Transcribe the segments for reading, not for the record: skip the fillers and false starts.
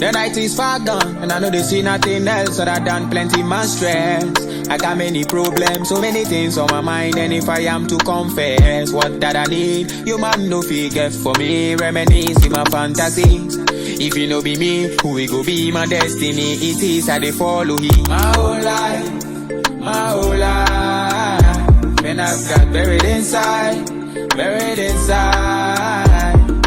The night is far gone, and I know they see nothing else other than plenty more stress. I got many problems, so many things on my mind, and if I am to confess what that I need, you man no forget for me, reminisce in my fantasies. If you know be me, who will go be my destiny? It is I they follow him. My whole life, when I've got buried inside.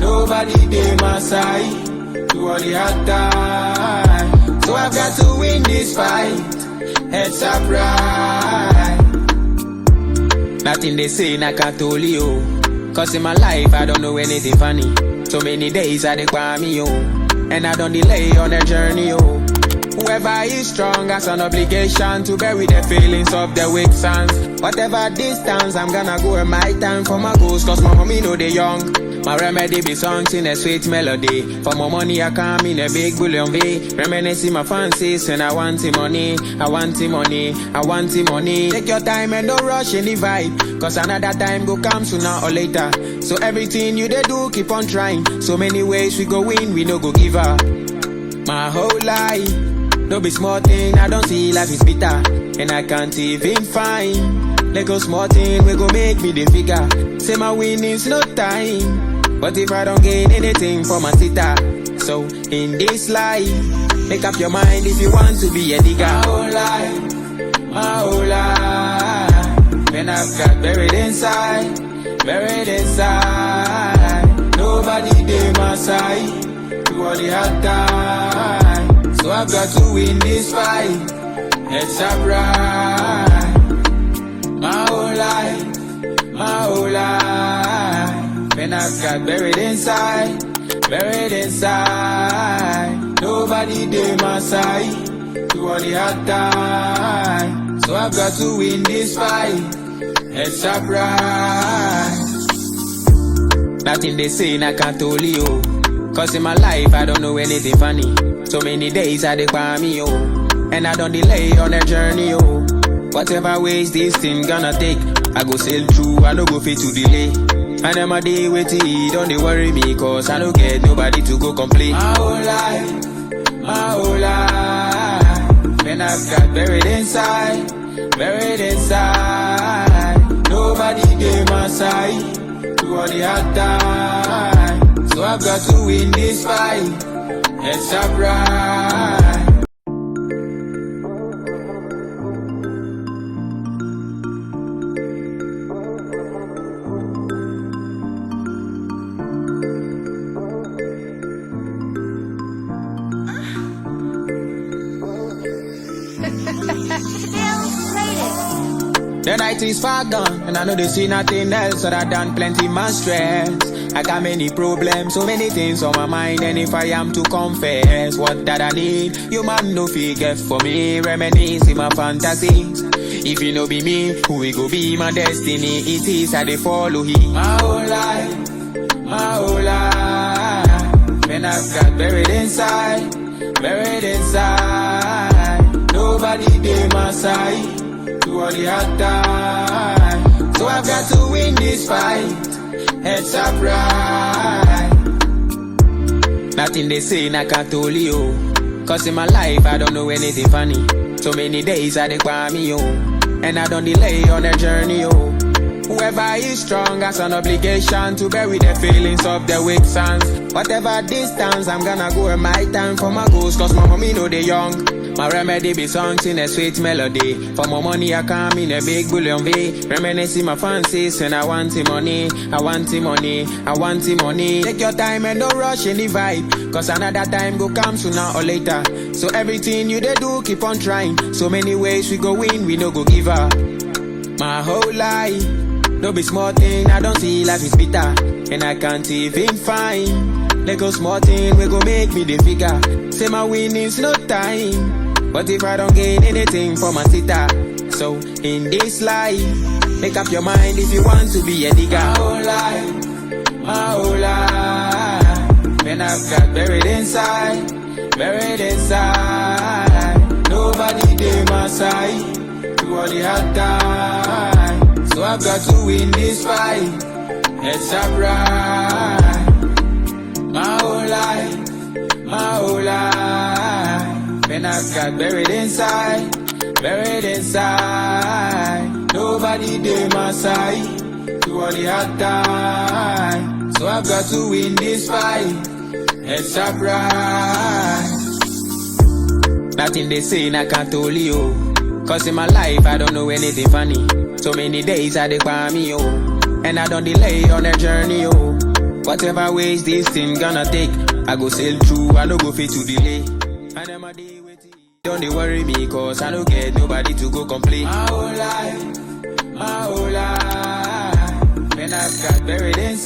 Nobody dey my side through all the hard time. So I've got to win this fight. Heads up right. Nothing they say I can't tell you. Cause in my life I don't know anything funny. So many days I dey cry me and I don't delay on the journey Whoever is strong has an obligation to bury the feelings of the weak sons. Whatever distance, I'm gonna go in my time for my goals, cause my mommy know they young. My remedy be songs in a sweet melody. For my money I come in a big bullion V. Reminiscing my fancies and I want the money. I want the money, I want the money. Take your time and don't rush any vibe, cause another time go come sooner or later. So everything you they do, keep on trying. So many ways we go win, we no go give up. My whole life, no be small thing, I don't see life is bitter, and I can't even find. Let go small thing, we go make me the figure. Say my winning's no time, but if I don't gain anything for my sitter. So in this life, make up your mind if you want to be a digger. My whole life, when I've got buried inside. Nobody dey my side through all the hard time. So I've got to win this fight. Heads up right. My whole life, when I've got buried inside. Nobody dey my side through all the hard time. So I've got to win this fight. Heads up right. Nothing they say I can't tell you. Cause in my life I don't know anything funny. So many days I dey cry me and I don't delay on the journey Whatever ways this thing gonna take, I go sail through, I no go fit to delay. And I'm a day waiting, don't they worry me, cause I don't get nobody to go complain. My whole life, when I've got buried inside. Nobody dey my side through all the hard time. So I've got to win this fight. Heads up right. The night is far gone, and I know they see nothing else other than plenty more stress. I got many problems, so many things on my mind, and if I am to confess what that I need, you man no forget for me, reminisce in my fantasies. If you know be me, who will go be my destiny? It is I they follow him. My whole life, when I've got buried inside. Nobody dey my side through all the hard time. So I've got to win this fight. Heads up right. Nothing they say I can't tell you. Cause in my life I don't know anything funny. So many days I dey cry me and I don't delay on the journey Whoever is strong has an obligation to bury the feelings of the weak sons. Whatever distance, I'm gonna go in my time for my goals, cause my mommy know they young. My remedy be songs in a sweet melody. For my money I come in a big bullion V. Reminiscing my fancies and I want the money. I want the money, I want the money. Take your time and don't rush any vibe, cause another time go come sooner or later. So everything you they do, keep on trying. So many ways we go win, we no go give up. My whole life, no be small thing, I don't see life is bitter, and I can't even find. Let go small thing, we go make me the figure. Say my winning's no time, but if I don't gain anything for my sitter. So in this life, make up your mind if you want to be a digger. My whole life, when I've got buried inside. Nobody dey my side through all the hard time. So I've got to win this fight. Heads up right. My whole life, Man, I've got buried inside. Nobody dey my side through all the hard times. So I've got to win this fight. Heads up right. Nothing they say I can't tell you. Cause in my life I don't know anything funny. So many days I dey by me, and I don't delay on that journey, Whatever ways this thing gonna take, I go sail through, I no go fit to delay. And them a day waiting. Don't they worry me, cause I don't get nobody to go complain. My whole life, man, I've got buried inside.